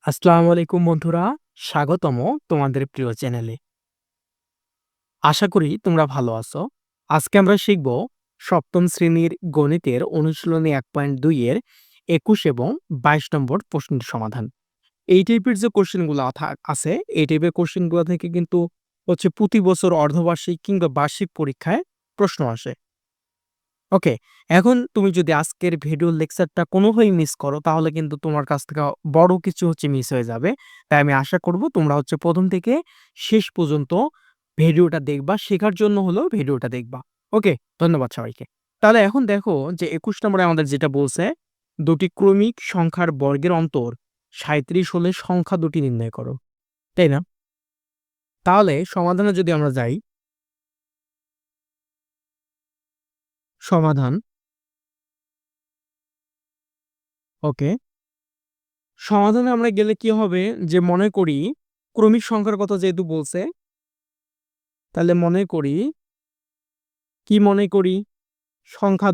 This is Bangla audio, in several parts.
আসসালামু আলাইকুম বন্ধুরা, স্বাগতম তোমাদের প্রিয় চ্যানেলে। আশা করি তোমরা ভালো আছো। আজকে আমরা শিখব সপ্তম শ্রেণীর গণিতের অনুশীলনী ১.২ এর ২১ এবং ২২ নম্বর প্রশ্নের সমাধান। এই টাইপের যে কোশ্চেনগুলো আছে, এই টাইপের কোশ্চেনগুলো থেকে কিন্তু প্রতি বছর অর্ধবার্ষিক কিংবা বার্ষিক পরীক্ষায় প্রশ্ন আসে। ওকে, এখন তুমি যদি আজকের ভিডিও লেকচারটা কোনোভাবেই মিস করো তাহলে কিন্তু তোমার কাছ থেকে বড় কিছু মিস হয়ে যাবে। তাই আমি আশা করব তোমরা ১ম থেকে শেষ পর্যন্ত ভিডিওটা দেখবা, শেখার জন্য হলেও ভিডিওটা দেখবা। ওকে, ধন্যবাদ সবাইকে। তাহলে এখন দেখো যে ২১ নম্বরে আমাদের যেটা বলছে, দুটি ক্রমিক সংখ্যার বর্গের অন্তর ৩৭ হলে সংখ্যা দুটি নির্ণয় করো। তাই না? তাহলে সমাধানে যদি আমরা যাই, সমাধান। ওকে। সমাধানে আমরা গেলে কি হবে যে মনে করি ক্রমিক সংখ্যার কথা যেহেতু বলছে, তাহলে মনে করি সংখ্যা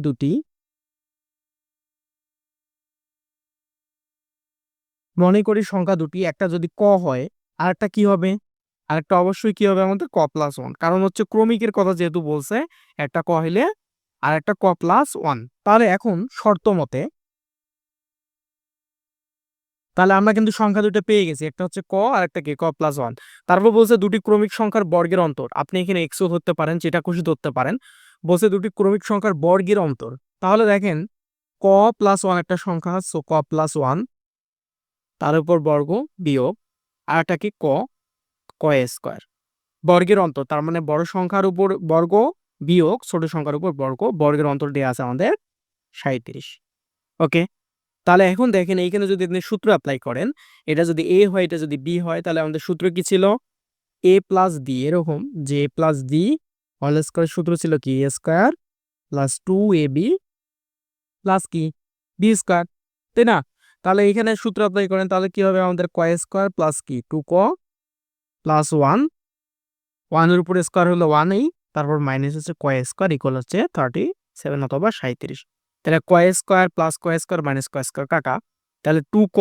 দুটি, একটা যদি ক হয়, আরেকটা কি হবে? আরেকটা অবশ্যই কি হবে আমাদের ক প্লাস ওয়ান, কারণ ক্রমিকের কথা যেহেতু বলছে, একটা ক হইলে আর একটা ক প্লাস ওয়ান। তাহলে এখন শর্ত মতে তাহলে আমরা কিন্তু সংখ্যা দুটো পেয়ে গেছি, একটা হচ্ছে ক আর একটা কি ক প্লাস ওয়ান। তারপর বলছে দুটি ক্রমিক সংখ্যার বর্গের অন্তর, আপনি এখানে এক্সও ধরতে পারেন, যেটা খুশি ধরতে পারেন। বলছে দুটি ক্রমিক সংখ্যার বর্গের অন্তর, তাহলে দেখেন ক প্লাস ওয়ান একটা সংখ্যা, সো ক প্লাস ওয়ান, তার উপর বর্গ বিয়োগ আর একটা কি ক, ক স্কোয়ার, বর্গের অন্তর তার মানে বড় সংখ্যার উপর বর্গ বিয়োগ ছোট সংখ্যার উপর বর্গ, বর্গের অন্তর দেওয়া আছে আমাদের ৩৭। ওকে, তাহলে এখন দেখেন এইখানে যদি আপনি সূত্র অ্যাপ্লাই করেন, এটা যদি এ হয় এটা যদি বি হয়, তাহলে আমাদের সূত্র কি ছিল? এ প্লাস ডি, এরকম যে এ প্লাস ডি হোল স্কয়ার, সূত্র ছিল কি এ স্কয়ার প্লাস 2ab প্লাস কি বি স্কয়ার, তাই না? তাহলে এখানে সূত্র অ্যাপ্লাই করেন, তাহলে কি হবে আমাদের ক স্কয়ার প্লাস কি 2ক প্লাস 1, 1 এর উপর স্কয়ার হলো 1এই, তারপর মাইনাস হচ্ছে ক স্কয়ার ইকুয়াল হচ্ছে 37 অথবা 37। তাহলে ক স্কয়ার প্লাস ক স্কয়ার মাইনাস ক স্কয়ার কাটা, তাহলে 2ক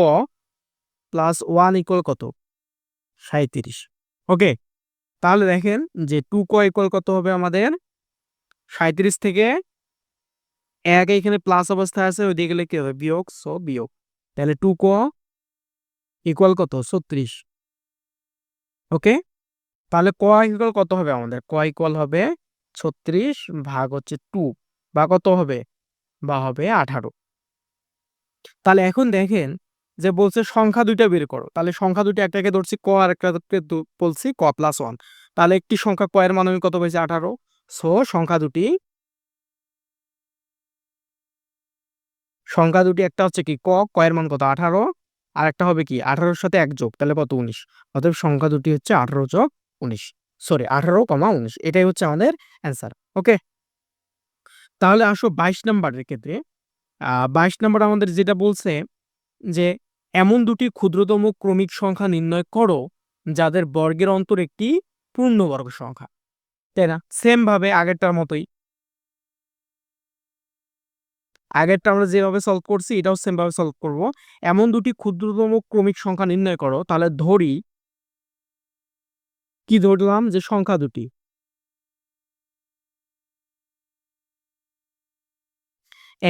প্লাস 1 ইকুয়াল কত? 37। ওকে, তাহলে দেখেন যে 2ক ইকুয়াল কত হবে আমাদের? 37 থেকে ১ এখানে প্লাস অবস্থায় আছে, ওইদিকে গেলে কি হবে? বিয়োগ, সো বিয়োগ। তাহলে 2ক ইকুয়াল কত? 36। ওকে, তাহলে ক ইকুয়াল কত হবে আমাদের? ক ইকুয়াল হবে 36 ভাগ হচ্ছে 2, বা কত হবে? বা হবে 18। তাহলে এখন দেখেন যে বলছে সংখ্যা দুইটা বের করো, তাহলে সংখ্যা দুইটা একটাকে ধরছি ক আর একটাকে বলছি ক প্লাস ওয়ান। তাহলে একটি সংখ্যা ক এর মান আমি কত পেয়েছি? 18। সো সংখ্যা দুটি একটা হচ্ছে কি ক, ক এর মান কত? 18, আর একটা হবে কি 18-র সাথে 1 যোগ, তাহলে কত? 19। অতএব সংখ্যা দুটি হচ্ছে 18 যোগ 19, সরি 18,19, এটাই হচ্ছে আমাদের অ্যান্সার। ওকে, তাহলে আসো 22 নাম্বারের ক্ষেত্রে। 22 নাম্বার আমাদের যেটা বলছে যে এমন দুটি ক্ষুদ্রতম ক্রমিক সংখ্যা নির্ণয় করো যাদের বর্গের অন্তর একটি পূর্ণবর্গ সংখ্যা, তাই না? সেম ভাবে আগেরটা আমরা যেভাবে সলভ করছি এটাও সেম ভাবে সলভ করব। এমন দুটি ক্ষুদ্রতম ক্রমিক সংখ্যা নির্ণয় করো, তাহলে ধরি কি ধরলাম? যে সংখ্যা দুটি,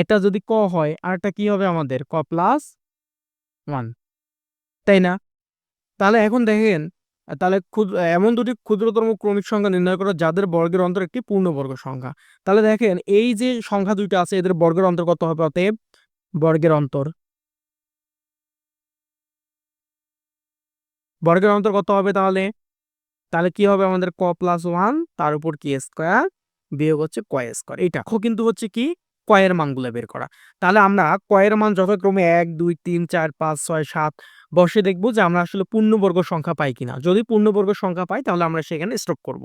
এটা যদি ক হয় আর একটা কি হবে আমাদের? ক প্লাস ওয়ান, তাই না? তাহলে এখন দেখেন, তাহলে এমন দুটি ক্ষুদ্রতম ক্রমিক সংখ্যা নির্ণয় করো যাদের বর্গের অন্তর একটি পূর্ণবর্গ সংখ্যা। তাহলে দেখেন এই যে সংখ্যা দুইটা আছে এদের বর্গের অন্তর কত হবে? অতএব বর্গের অন্তর বর্গের অন্তর কত হবে তাহলে? তাহলে কি হবে আমাদের? ক প্লাস ওয়ান, তার উপর কি স্কোয়ার বিয়োগ হচ্ছে ক স্কোয়ার। এইটা কিন্তু হচ্ছে কি ক এর মানগুলো বের করা। তাহলে আমরা ক এর মান যথাক্রমে 1, 2, 3, 4, 5, 6, 7 বসে দেখবো যে আমরা আসলে পূর্ণবর্গ সংখ্যা পাই কিনা। যদি পূর্ণবর্গ সংখ্যা পাই তাহলে আমরা সেখানে স্টপ করব।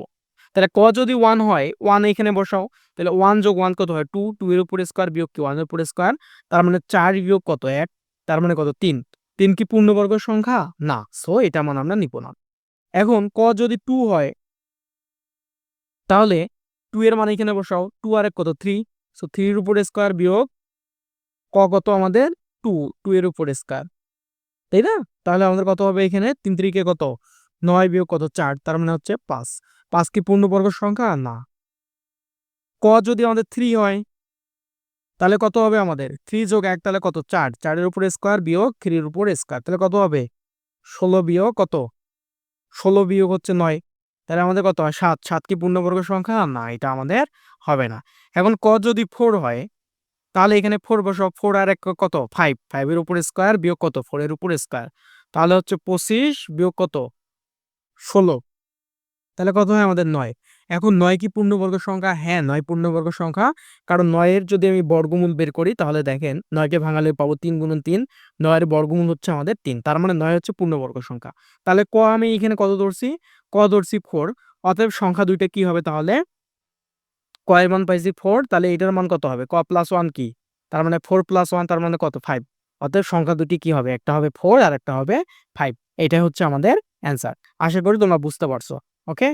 তাহলে ক যদি 1 হয়, 1 এখানে বসাও, তাহলে 1 যোগ 1 কত হয়? 2, 2 এর উপর স্কোয়ার বিয়োগ কি 1 এর উপর স্কোয়ার, তার মানে 4 বিয়োগ কত? 1, তার মানে কত? 3। 3 কি পূর্ণবর্গ সংখ্যা? না, সো এটা মান আমরা নিব না। এখন ক যদি 2 হয়, তাহলে 2 এর মান এখানে বসাও, 2 আর 1 কত? 3, সো 3 এর উপর স্কয়ার বিয়োগ ক কত আমাদের? 2, 2 এর উপর স্কয়ার, তাই না? তাহলে আমাদের কত হবে এখানে ৩ ৩ কত ৯ বিয়োগ কত ৪ তার মানে হচ্ছে ৫। ৫ কি পূর্ণবর্গ সংখ্যা? না। ক যদি আমাদের ৩ হয় তাহলে কত হবে আমাদের? ৩ যোগ ১ তাহলে কত? ৪। ৪ এর উপর স্কয়ার বিয়োগ ৩ এর উপর স্কয়ার। তাহলে কত হবে? ১৬ বিয়োগ কত? ১৬ বিয়োগ হচ্ছে ৯। তাহলে আমাদের কত হয়? ৭। ৭ কি পূর্ণবর্গ সংখ্যা? না, এটা আমাদের হবে না। এখন ক যদি ৪ হয় তাহলে এখানে 4 বসাও। 4 আর ১ কত? 5। 5 এর উপর স্কয়ার বিয়োগ কত? 4 এর উপর স্কয়ার। তাহলে হচ্ছে ২৫ বিয়োগ কত? ১৬। তাহলে কত হয় আমাদের ৯। এখন ৯ কি পূর্ণবর্গ সংখ্যা? হ্যাঁ, ৯ পূর্ণবর্গ সংখ্যা। কারণ ৯ এর যদি আমি বর্গমূল বের করি তাহলে দেখেন ৯ কে ভাঙালে পাবো ৩ গুণন ৩। ৯ এর বর্গমূল হচ্ছে আমাদের ৩। তার মানে ৯ হচ্ছে পূর্ণবর্গ সংখ্যা। তাহলে ক আমি এখানে কত ধরছি? ক ধরছি ৪। অতএব সংখ্যা ২ টা কি হবে তাহলে? ক এর মান পাইছি ৪, তাহলে এটার মান কত হবে? ক প্লাস 1 কি? তার মানে 4 প্লাস 1 তার মানে কত? 5। অতএব সংখ্যা দুটি কি হবে? একটা হবে 4 আর একটা হবে 5। এটাই হচ্ছে আমাদের অ্যান্সার। আশা করি তোমরা বুঝতে পারছো। ওকে?